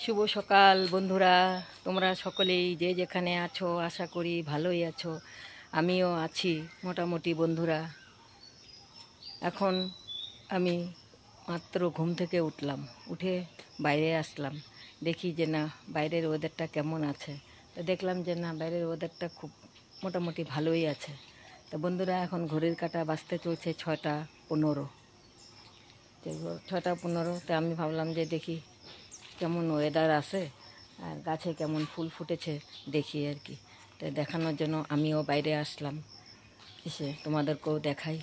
শুভ সকাল বন্ধুরা, তোমরা সকলেই যে যেখানে আছো আশা করি ভালোই আছো। আমিও আছি মোটামুটি বন্ধুরা। এখন আমি মাত্র ঘুম থেকে উঠলাম, উঠে বাইরে আসলাম, দেখি যে না বাইরের ওয়েদারটা কেমন আছে। তো দেখলাম যে না বাইরের ওয়েদারটা খুব মোটামুটি ভালোই আছে। তো বন্ধুরা এখন ঘড়ির কাঁটা বাজতে চলছে 6টা 15। 6টা 15, তো আমি ভাবলাম যে দেখি কেমন ওয়েদার আছে আর গাছে কেমন ফুল ফুটেছে দেখি আর কি। তো দেখানোর জন্য আমিও বাইরে আসলাম, এসে তোমাদেরকেও দেখাই।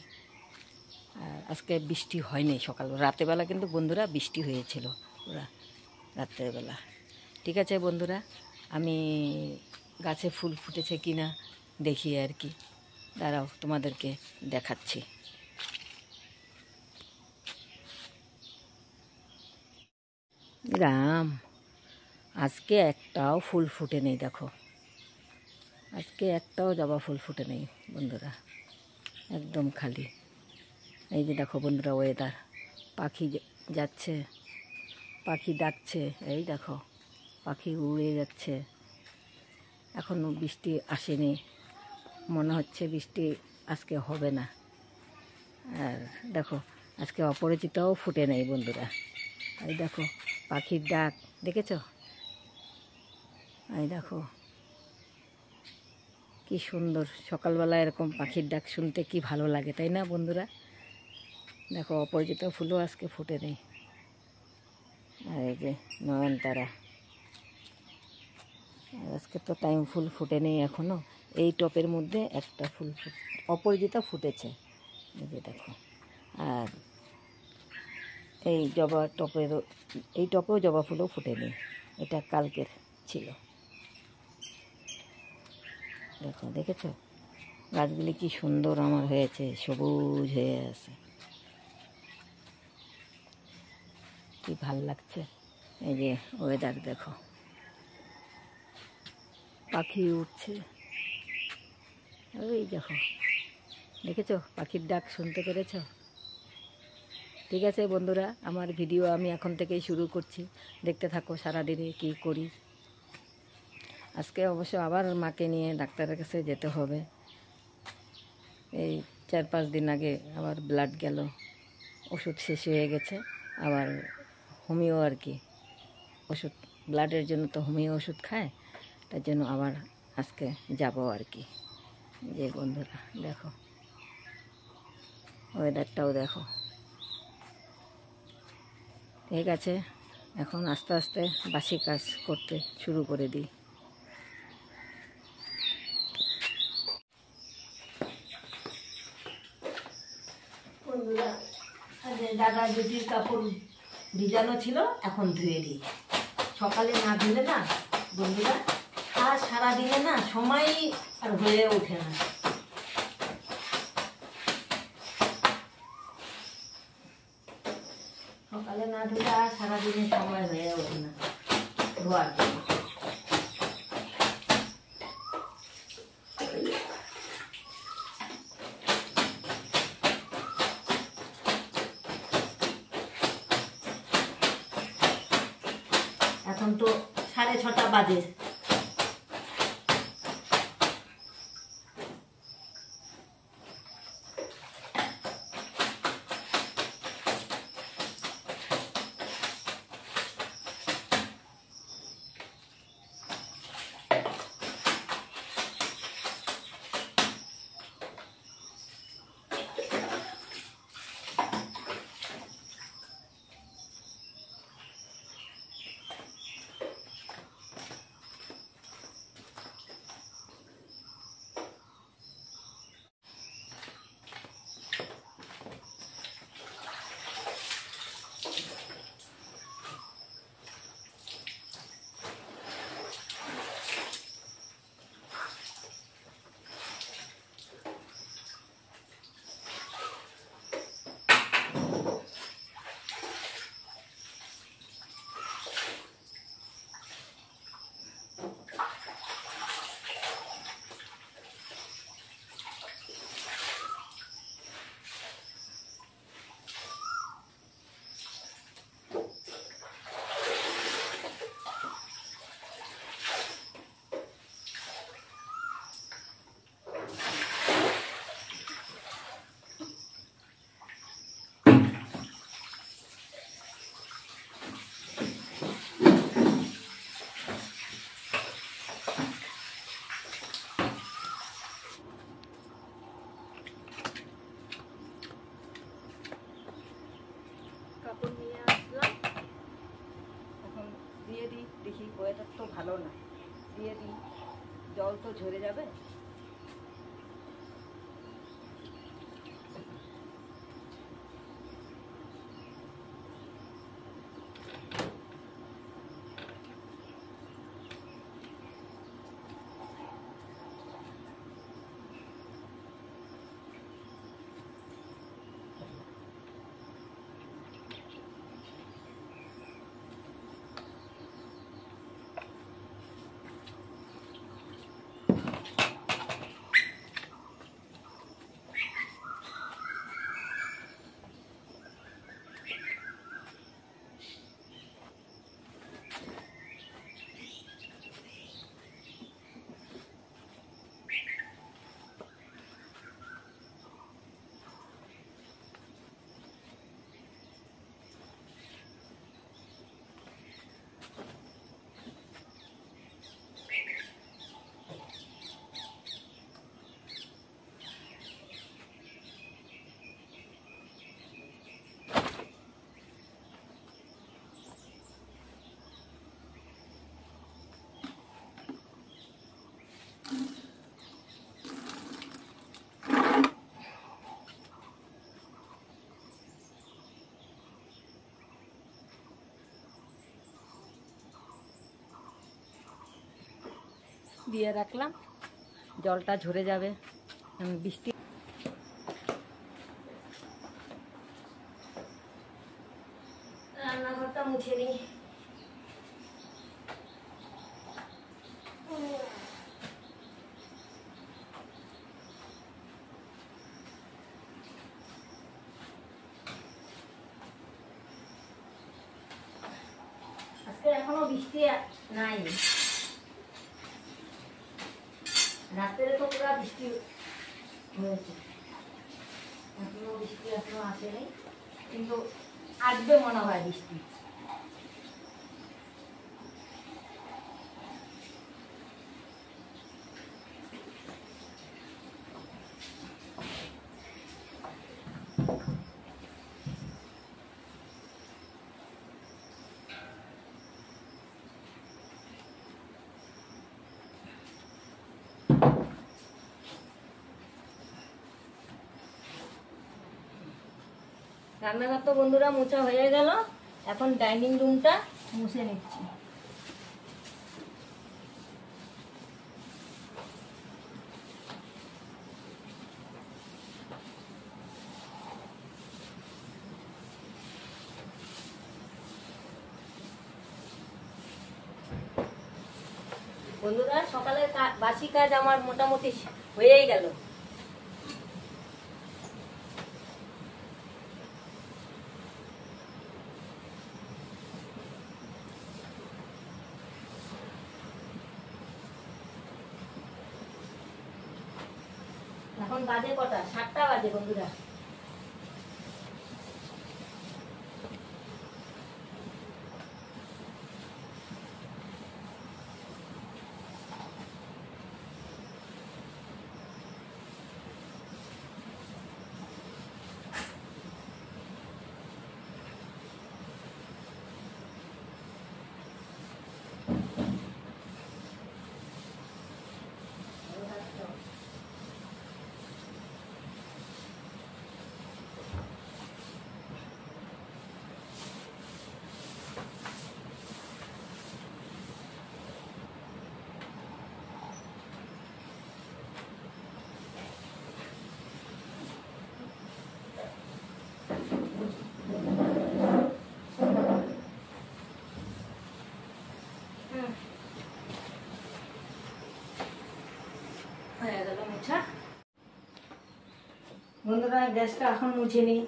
আর আজকে বৃষ্টি হয়নি সকাল, রাতেরবেলা কিন্তু বন্ধুরা বৃষ্টি হয়েছিল পুরা রাত্রেবেলা। ঠিক আছে বন্ধুরা, আমি গাছে ফুল ফুটেছে কি না দেখি আর কি, দাঁড়াও তোমাদেরকে দেখাচ্ছি। রাম, আজকে একটাও ফুল ফুটে নেই, দেখো আজকে একটাও জবা ফুল ফুটে নেই বন্ধুরা, একদম খালি। এই যে দেখো বন্ধুরা ওয়েদার, পাখি যাচ্ছে, পাখি ডাকছে, এই দেখো পাখি উড়ে যাচ্ছে। এখনও বৃষ্টি আসেনি, মনে হচ্ছে বৃষ্টি আজকে হবে না। আর দেখো আজকে অপরাজিতাও ফুটে নেই বন্ধুরা। এই দেখো পাখির ডাক দেখেছো, এই দেখো কি সুন্দর, সকালবেলা এরকম পাখির ডাক শুনতে কি ভালো লাগে, তাই না বন্ধুরা? দেখো অপরাজিতা ফুলও আজকে ফুটে নেই। আর এই যে নয়নতারা, আজকে তো টাইম ফুল ফুটে নেই এখনও। এই টপের মধ্যে একটা ফুল অপরাজিতা ফুটেছে, এই যে দেখো। আর এই জবা টপেরও, এই টপেও জবা ফুলও ফুটে নেই, এটা কালকের ছিল। দেখো দেখেছো গাছগুলি কি সুন্দর আমার হয়েছে, সবুজ হয়ে আছে, কি ভাল লাগছে। এই যে ওয়েদার দেখো, পাখি উঠছে, ওই দেখো দেখেছো পাখির ডাক শুনতে পেরেছো? ঠিক আছে বন্ধুরা, আমার ভিডিও আমি এখন থেকেই শুরু করছি, দেখতে থাকো সারাদিনে কি করি। আজকে অবশ্য আবার মাকে নিয়ে ডাক্তারের কাছে যেতে হবে। এই 4-5 দিন আগে আবার ব্লাড গেল, ওষুধ শেষ হয়ে গেছে, আবার হোমিও আর কি ওষুধ, ব্লাডের জন্য তো হোমিও ওষুধ খায়, তার জন্য আবার আজকে যাব আর কি। যে বন্ধুরা দেখো ওয়েদারটাও দেখো। ঠিক আছে, এখন আস্তে আস্তে বাসি কাজ করতে শুরু করে দিই। বন্ধুরা দাদা দিদির কাপড় ভিজানো ছিল, এখন ধুয়ে দিই। সকালে না ধুলে না বন্ধুরা আর সারাদিনে না সময় আর হয়ে ওঠে না। সকালে না ধুলে আর সারাদিনে সময় হয়ে ওঠে না ধোয়ার জন্য। এখন তো 6:30 বাজে। দেখি ওয়েদার তো ভালো না, দিয়ে দিই, জল তো ঝরে যাবে। দিয়ে রাখলাম, জলটা ঝরে যাবে। বৃষ্টি রান্নাঘরটা মুছে নিই। আজকে এখনো বৃষ্টি নাই, রাত্রে তো পুরো বৃষ্টি হয়েছে, এখনো বৃষ্টি এখনো আসেনি, কিন্তু আসবে মনে হয় বৃষ্টি। রান্নাঘর তো বন্ধুরা মোছা হয়ে গেল, এখন ডাইনিং রুমটা মুছে নিচ্ছি। বন্ধুরা সকালের বাসি কাজ আমার মোটামুটি হয়েই গেল। এখন বাজে কটা? 7টা বাজে বন্ধুরা। বন্ধুরা গ্যাসটা এখন মুছে নিই।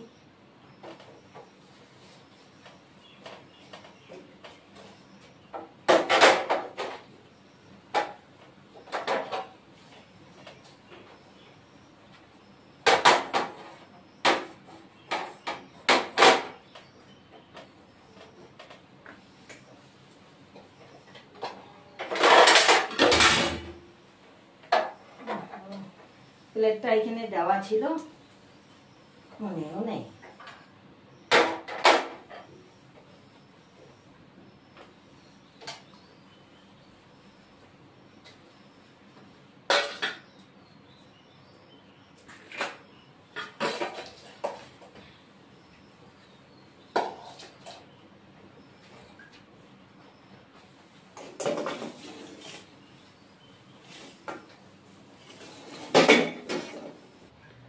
প্লেটটা এখানে দেওয়া ছিল, মনেও নেই।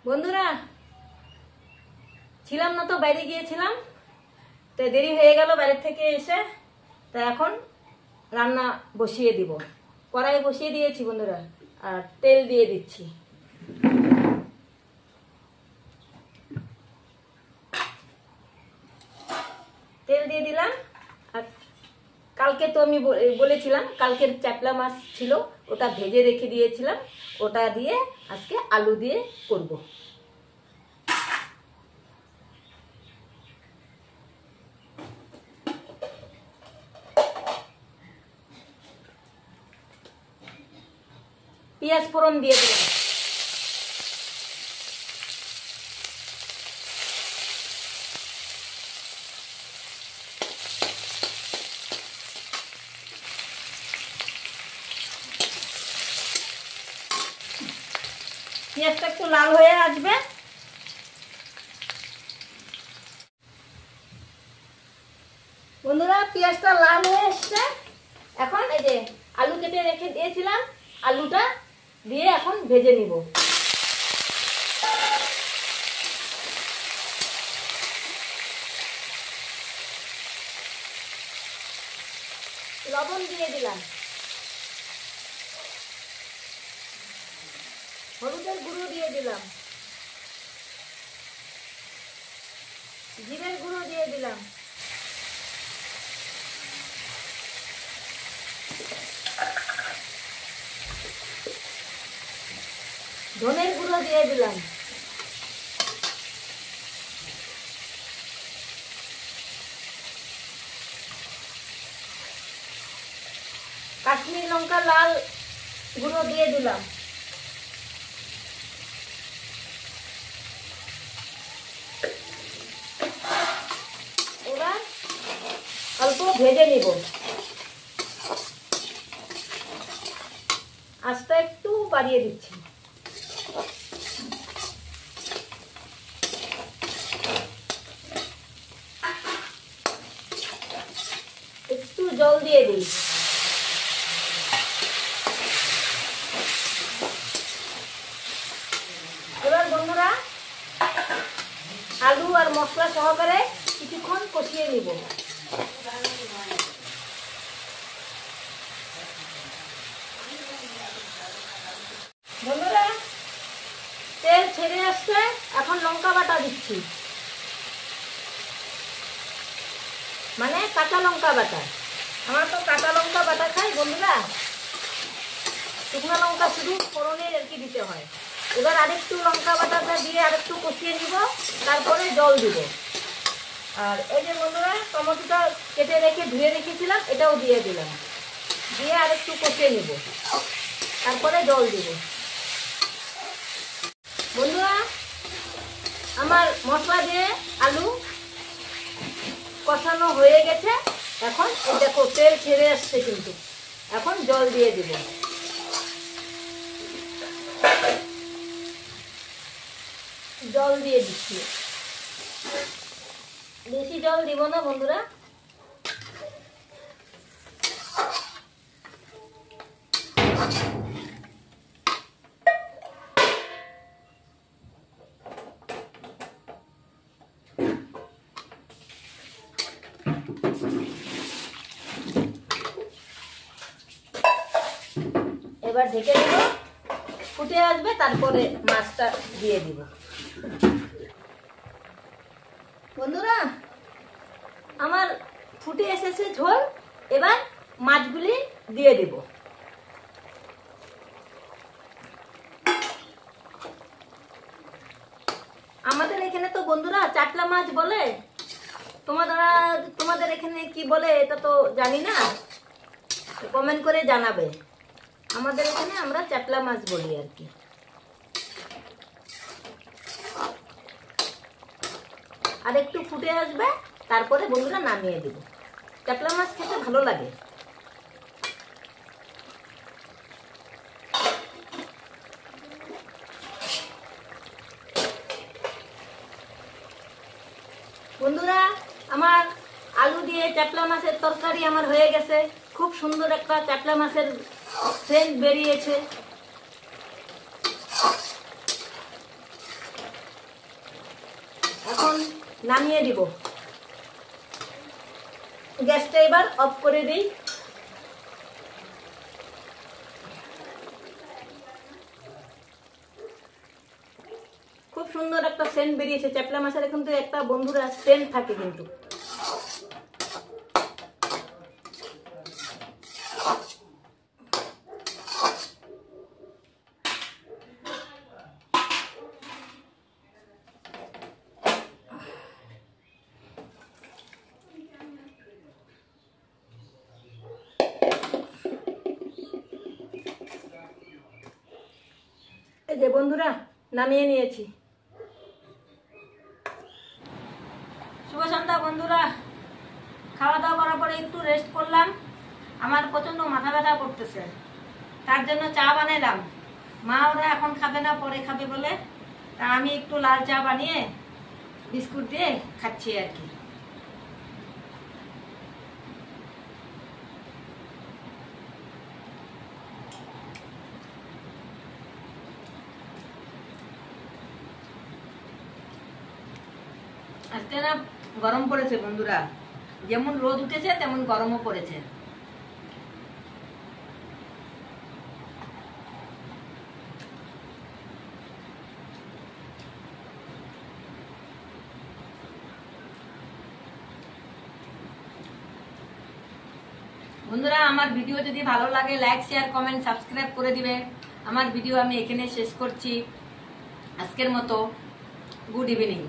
বন্ধুরা, ছিলাম না তো, বাইরে গিয়েছিলাম, তো দেরি হয়ে গেল বাইরে থেকে এসে। তা এখন রান্না বসিয়ে দিব। কড়াই বসিয়ে দিয়েছি বন্ধুরা, আর তেল দিয়ে দিচ্ছি। তেল দিয়ে দিলাম। আর কালকে তো আমি বলেছিলাম, কালকের চাপলা মাছ ছিল, ওটা ভেজে রেখে দিয়েছিলাম, ওটা দিয়ে আজকে আলু দিয়ে করব। পেঁয়াজ ফোড়ন দিয়ে দিলাম। পেঁয়াজটা একটু লাল হয়ে আসবে। বন্ধুরা, পেঁয়াজটা লাল হয়ে এসছে। এখন এই যে আলু কেটে রেখে দিয়েছিলাম, আলুটা দিয়ে এখন ভেজে নিব। লবণ দিয়ে দিলাম, হলুদের গুঁড়ো দিয়ে দিলাম, জিরের গুঁড়ো দিয়ে দিলাম, ধনের গুঁড়ো দিয়ে দিলাম, কাশ্মীরি লঙ্কা লাল গুঁড়ো দিয়ে দিলাম। এবার অল্প ভেজে নিব। আঁচটা একটু বাড়িয়ে দিচ্ছি। একটু জল দিয়ে দিই। এবার বন্ধুরা, আলু আর মশলা সহকারে কিছুক্ষণ কষিয়ে নিব। বন্ধুরা, তেল ছেড়ে আসছে, এখন লঙ্কা বাটা দিচ্ছি, মানে কাঁচা লঙ্কা বাটা। আমরা তো কাঁচা লঙ্কা বাটা খাই বন্ধুরা, শুকনো লঙ্কা শুধু ফোড়নের আর কি দিতে হয়। এবার আরেকটু লঙ্কা বাটাটা দিয়ে আরেকটু কষিয়ে নিব, তারপরে জল দিব। আর এই যে বন্ধুরা, টমেটোটা কেটে রেখে ধুয়ে রেখেছিলাম, এটাও দিয়ে দিলাম, দিয়ে আরেকটু কষিয়ে নিব, তারপরে জল দিব। বন্ধুরা, আমার মশলা দিয়ে আলু কষানো হয়ে গেছে। এখন এই দেখো তেল ছেড়ে আসছে, কিন্তু এখন জল দিয়ে দিব। জল দিয়ে দিচ্ছি, বেশি জল দিব না বন্ধুরা। এবার ঢেকে দিব, ফুটে আসবে, তারপরে মাছটা দিয়ে দিব। বন্ধুরা, আমার ফুটে এসেছে ঝোল। এবার মাছগুলি দিয়ে দিব। আমাদের এখানে তো বন্ধুরা চাটলা মাছ বলে, তোমাদের এখানে কি বলে এটা তো জানি না, কমেন্ট করে জানাবে। আমাদের এখানে আমরা চাটলা মাছ বলি আর কি। আর একটু ফুটে আসবে, তারপরে বন্ধুরা নামিয়ে দিব। চাটলা মাছ খেতে ভালো লাগে। বন্ধুরা, আমার আলু দিয়ে চাটলা মাছের তরকারি আমার হয়ে গেছে। খুব সুন্দর একটা চাটলা মাছের সেন্ট বেরিয়েছে। এখন নামিয়ে দিব। গ্যাসটা এবার অফ করে দিই। খুব সুন্দর একটা সেন্ট বেরিয়েছে। চ্যাপলা মাছের কিন্তু একটা বন্ধুরা সেন্ট থাকে কিন্তু। এই যে বন্ধুরা নামিয়ে নিয়েছি। শুভ সন্ধ্যা বন্ধুরা। খাওয়া দাওয়া করার পরে একটু রেস্ট করলাম। আমার প্রচন্ড মাথা ব্যথা করতেছে, তার জন্য চা বানালাম। মা ওরা এখন খাবে না, পরে খাবে বলে তা আমি একটু লাল চা বানিয়ে বিস্কুট দিয়ে খাচ্ছি আর কি। আজকে না গরম পড়েছে বন্ধুরা, যেমন রোদ উঠেছে তেমন গরমও পড়েছে। বন্ধুরা আমার ভিডিও যদি ভালো লাগে লাইক শেয়ার কমেন্ট সাবস্ক্রাইব করে দিবে। আমার ভিডিও আমি এখানে শেষ করছি। আজকের মতো গুড ইভিনিং।